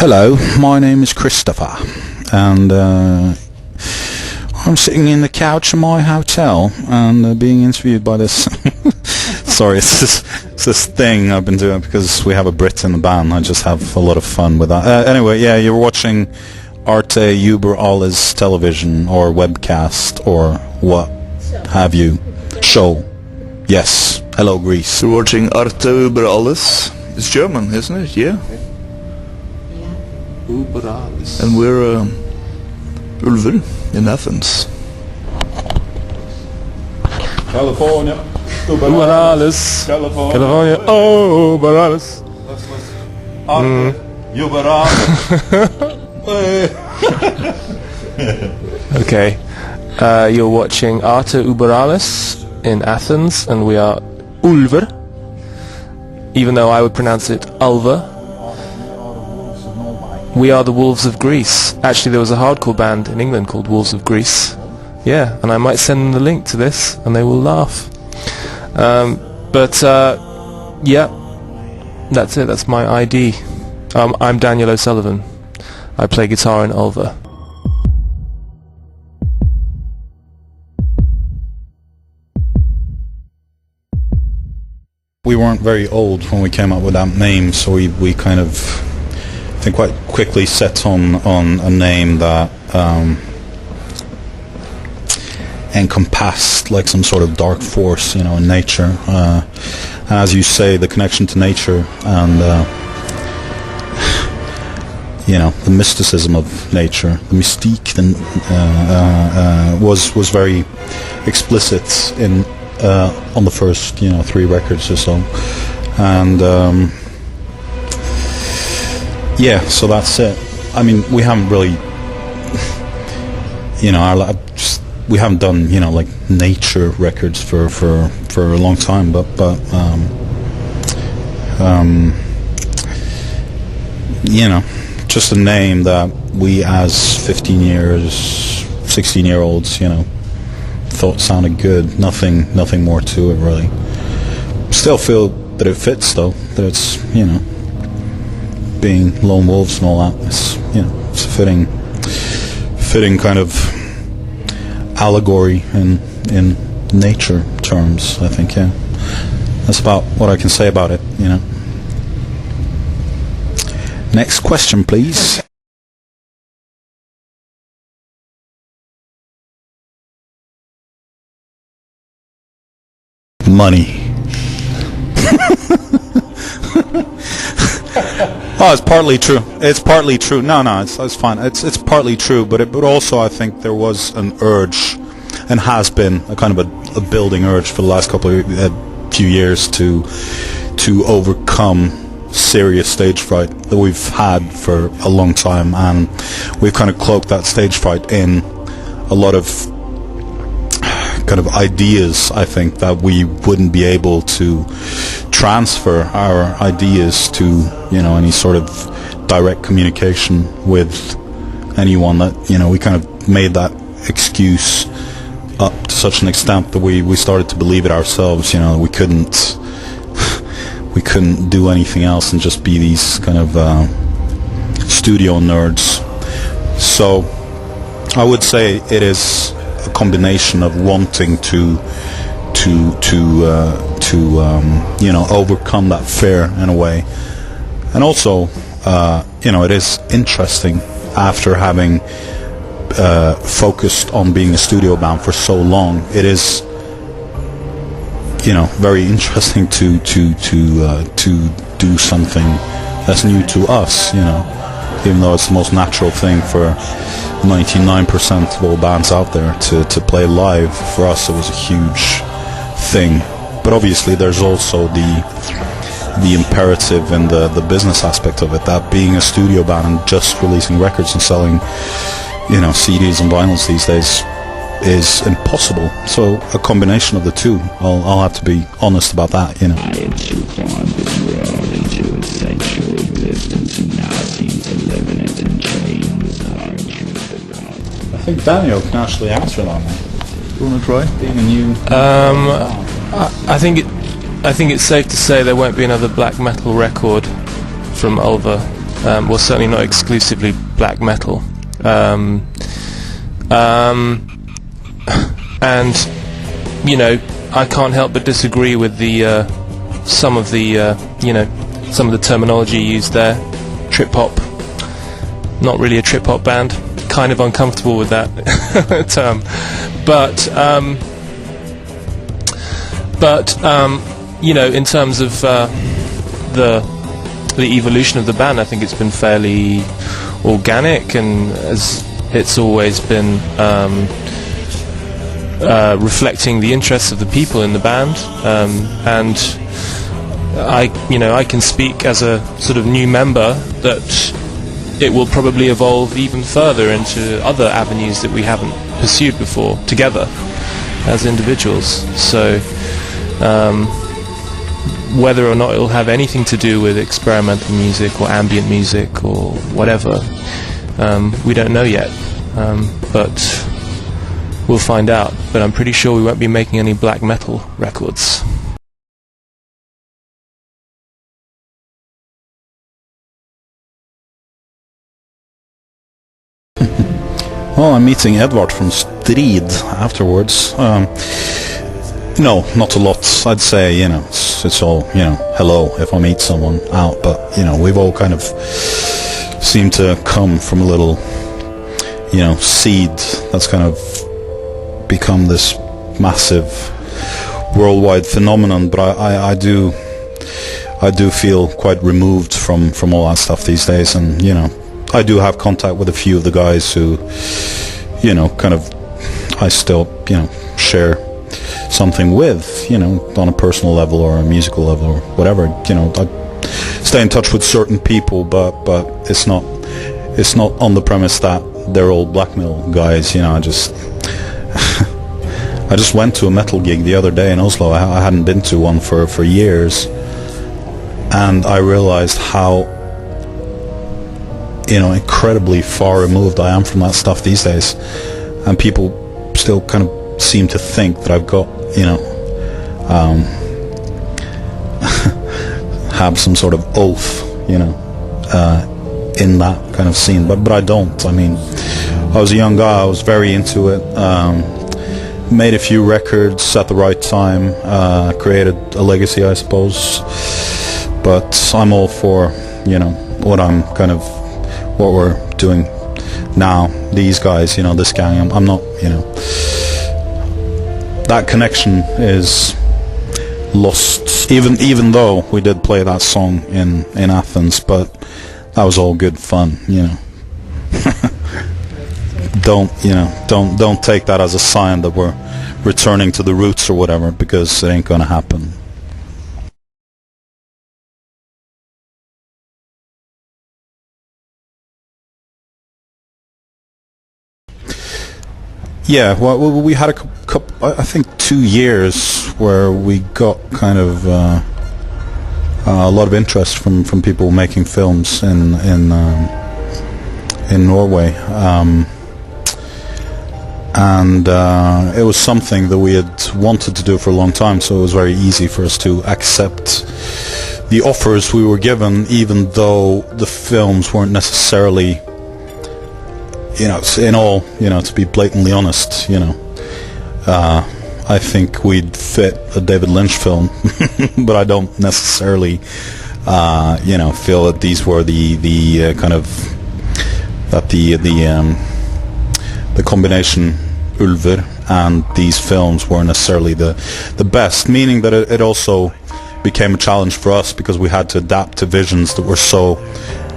Hello, my name is Kristoffer, and I'm sitting in the couch of my hotel and being interviewed by this. Sorry, it's this thing I've been doing because we have a Brit in the band. I just have a lot of fun with that. Anyway, yeah, you're watching Arte Uber Alles television or webcast or what have you. Show. Yes. Hello, Greece. We're watching Arte Uber Alles. It's German, isn't it? Yeah. Uber Alles. And we're Ulver in Athens. California. Uber Alles. California. Oh, Uber Alles. Uber Alles. Okay. You're watching Arte Uber Alles in Athens, and we are Ulver, even though I would pronounce it Ulver. We are the Wolves of Greece. Actually, there was a hardcore band in England called Wolves of Greece. Yeah, and I might send them the link to this, and they will laugh. Yeah, that's it. That's my ID. I'm Daniel O'Sullivan. I play guitar in Ulver. We weren't very old when we came up with that name, so we kind of, I think, quite quickly set on a name that encompassed like some sort of dark force, you know, in nature. And as you say, the connection to nature and you know, the mysticism of nature, the mystique, was very explicit in on the first, you know, 3 records or so, and yeah, so that's it. I mean, we haven't really, you know, we haven't done, you know, like nature records for a long time, but you know, just a name that we as 15 years, 16-year-olds, you know, thought sounded good. Nothing more to it, really. Still feel that it fits, though, that it's, you know, being lone wolves and all that, it's, you know, it's a fitting kind of allegory in nature terms, I think. Yeah, that's about what I can say about it, you know. Next question, please. Money. Oh, it's partly true. It's partly true. No, it's fine. It's partly true, but also I think there was an urge, and has been a kind of a building urge for the last few years to overcome serious stage fright that we've had for a long time, and we've kind of cloaked that stage fright in a lot of kind of ideas, I think, that we wouldn't be able to transfer our ideas to, you know, any sort of direct communication with anyone. That, you know, we kind of made that excuse up to such an extent that we started to believe it ourselves, you know, we couldn't do anything else and just be these kind of studio nerds. So I would say it is a combination of wanting to you know, overcome that fear in a way, and also you know, it is interesting after having focused on being a studio band for so long. It is, you know, very interesting to do something that's new to us, you know, even though it's the most natural thing for 99% of all bands out there to play live. For us, it was a huge thing, but obviously there's also the imperative and the business aspect of it, that being a studio band and just releasing records and selling, you know, CDs and vinyls these days is impossible. So a combination of the two. I'll have to be honest about that, you know. I am too far in this world into essential existence, and now seem to live in it and trade with the hard truth of God. I think Daniel can actually answer that, man. You wanna try? Being a new I think it's safe to say there won't be another black metal record from Ulver Well, certainly not exclusively black metal. And you know, I can't help but disagree with some of the terminology used there. Trip hop, not really a trip hop band. Kind of uncomfortable with that term, but you know, in terms of the evolution of the band, I think it's been fairly organic, and as it's always been reflecting the interests of the people in the band, and I can speak as a sort of new member that it will probably evolve even further into other avenues that we haven't pursued before together as individuals. So whether or not it will have anything to do with experimental music or ambient music or whatever, we don't know yet, but we'll find out. But I'm pretty sure we won't be making any black metal records. Well, I'm meeting Edvard from Strid afterwards. No, not a lot. I'd say, you know, it's all, you know, hello if I meet someone out, but, you know, we've all kind of seemed to come from a little, you know, seed that's kind of become this massive worldwide phenomenon. But I do feel quite removed from all that stuff these days, and, you know, I do have contact with a few of the guys who, you know, kind of I still, you know, share something with, you know, on a personal level or a musical level or whatever. You know, I stay in touch with certain people, but it's not on the premise that they're all black metal guys. You know, I just went to a metal gig the other day in Oslo. I hadn't been to one for years, and I realized how, you know, incredibly far removed I am from that stuff these days, and people still kind of seem to think that I've got, you know, have some sort of oath, you know, in that kind of scene, but I don't. I mean, I was a young guy, I was very into it, made a few records at the right time, created a legacy, I suppose, but I'm all for, you know, what we're doing now, these guys, you know, this gang. I'm not, you know, that connection is lost, even though we did play that song in Athens, but that was all good fun, you know. don't take that as a sign that we're returning to the roots or whatever, because it ain't gonna happen. Yeah, well, we had I think 2 years where we got kind of a lot of interest from people making films in Norway, and it was something that we had wanted to do for a long time, so it was very easy for us to accept the offers we were given, even though the films weren't necessarily, you know, in all, you know, to be blatantly honest, you know, I think we'd fit a David Lynch film, but I don't necessarily, you know, feel that these were the kind of, that the combination Ulver and these films weren't necessarily the best, meaning that it also became a challenge for us, because we had to adapt to visions that were so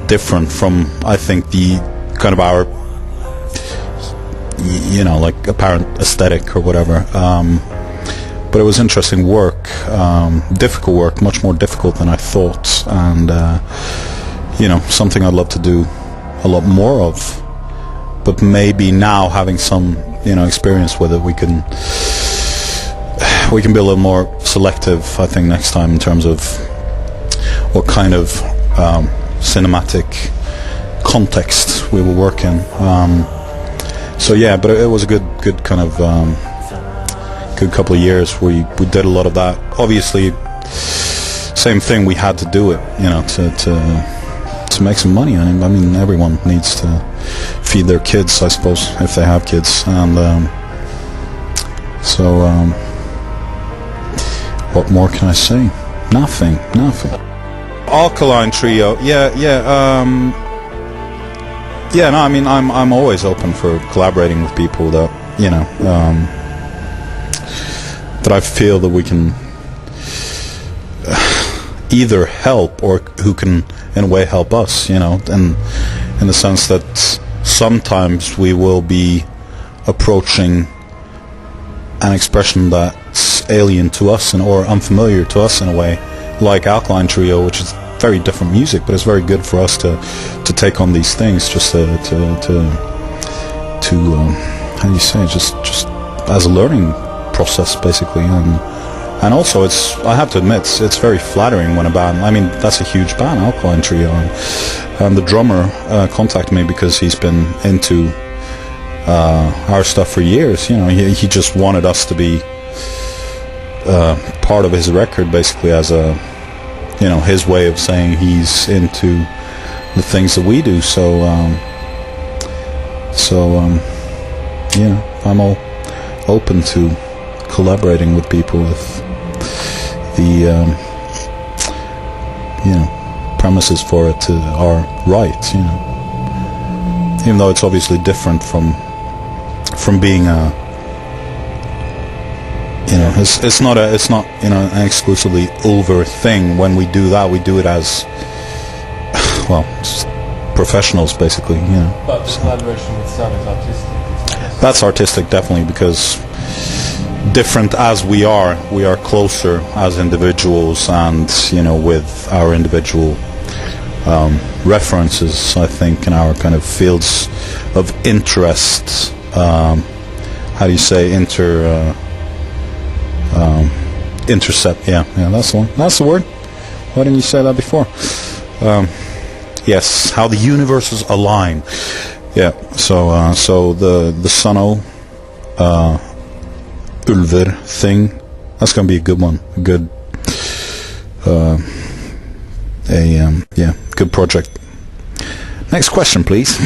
different from, I think, the kind of our, you know, like apparent aesthetic or whatever, but it was interesting work, difficult work, much more difficult than I thought, and you know, something I'd love to do a lot more of, but maybe now, having some, you know, experience with it, we can be a little more selective, I think, next time, in terms of what kind of cinematic context we will work in. So yeah, but it was a good kind of good couple of years. We did a lot of that. Obviously, same thing. We had to do it, you know, to make some money. I mean, everyone needs to feed their kids, I suppose, if they have kids. And what more can I say? Nothing. Alkaline Trio, yeah. No, I mean, I'm always open for collaborating with people that, you know, that I feel that we can either help or who can in a way help us, you know, and in the sense that sometimes we will be approaching an expression that's alien to us or unfamiliar to us in a way, like Alkaline Trio, which is very different music, but it's very good for us to take on these things, just to how do you say, just as a learning process, basically. And also, I have to admit, it's very flattering when a band, I mean, that's a huge band, Alkaline Trio, and the drummer contacted me because he's been into our stuff for years. You know, he just wanted us to be part of his record, basically, as a, you know, his way of saying he's into the things that we do. So yeah, I'm all open to collaborating with people if the you know, premises for it are right, you know, even though it's obviously different from being a, you know, it's not you know, an exclusively Ulver thing. When we do that, we do it as, well, just professionals, basically, you know. But the collaboration with Sam is artistic. That's artistic, definitely, because different as we are closer as individuals, and, you know, with our individual references, I think, in our kind of fields of interest. How do you say, intercept? Yeah, that's the one. That's the word. Why didn't you say that before? Yes, how the universes align. Yeah. So the Sono Ulver thing, that's gonna be a good one. A good good project. Next question, please.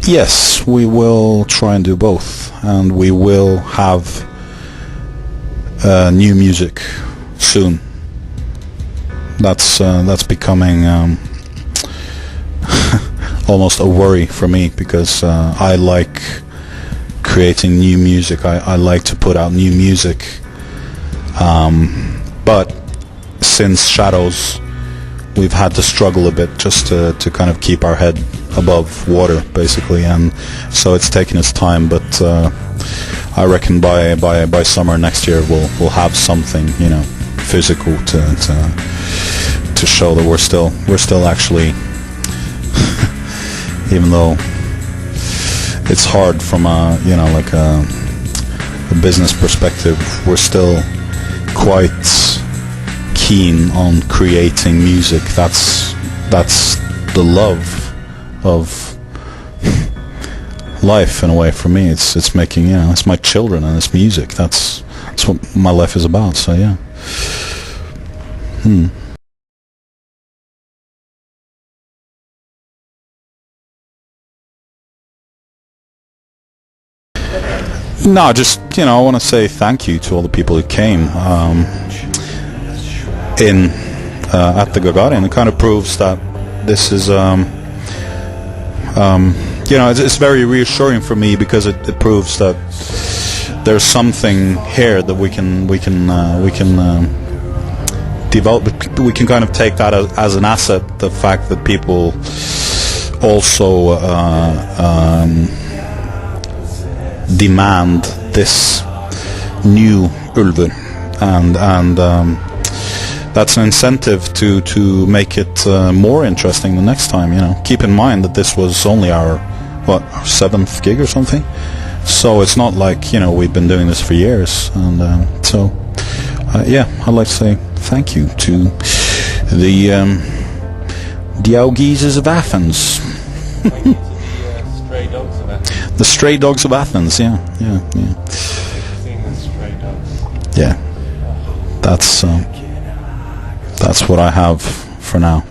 Yes, we will try and do both, and we will have new music soon. That's becoming almost a worry for me, because I like creating new music. I like to put out new music, but since Shadows, we've had to struggle a bit just to kind of keep our head above water, basically, and so it's taken its time, but I reckon by summer next year we'll have something, you know, physical to show that we're still actually, even though it's hard from a, you know, like a business perspective, we're still quite keen on creating music. That's the love of life, in a way, for me. It's making, you know, it's my children and it's music. That's what my life is about. So yeah. No, just, you know, I want to say thank you to all the people who came in at the Gagarin. It kind of proves that this is you know, it's very reassuring for me, because it proves that there's something here that we can develop. We can kind of take that as an asset, the fact that people also demand this new Ulver, and that's an incentive to make it more interesting the next time. You know, keep in mind that this was only our 7th gig or something, so it's not like, you know, we've been doing this for years, and so yeah, I'd like to say thank you to the Diaugeses of Athens. Stray Dogs of Athens. The Stray Dogs of Athens, yeah. yeah, that's what I have for now.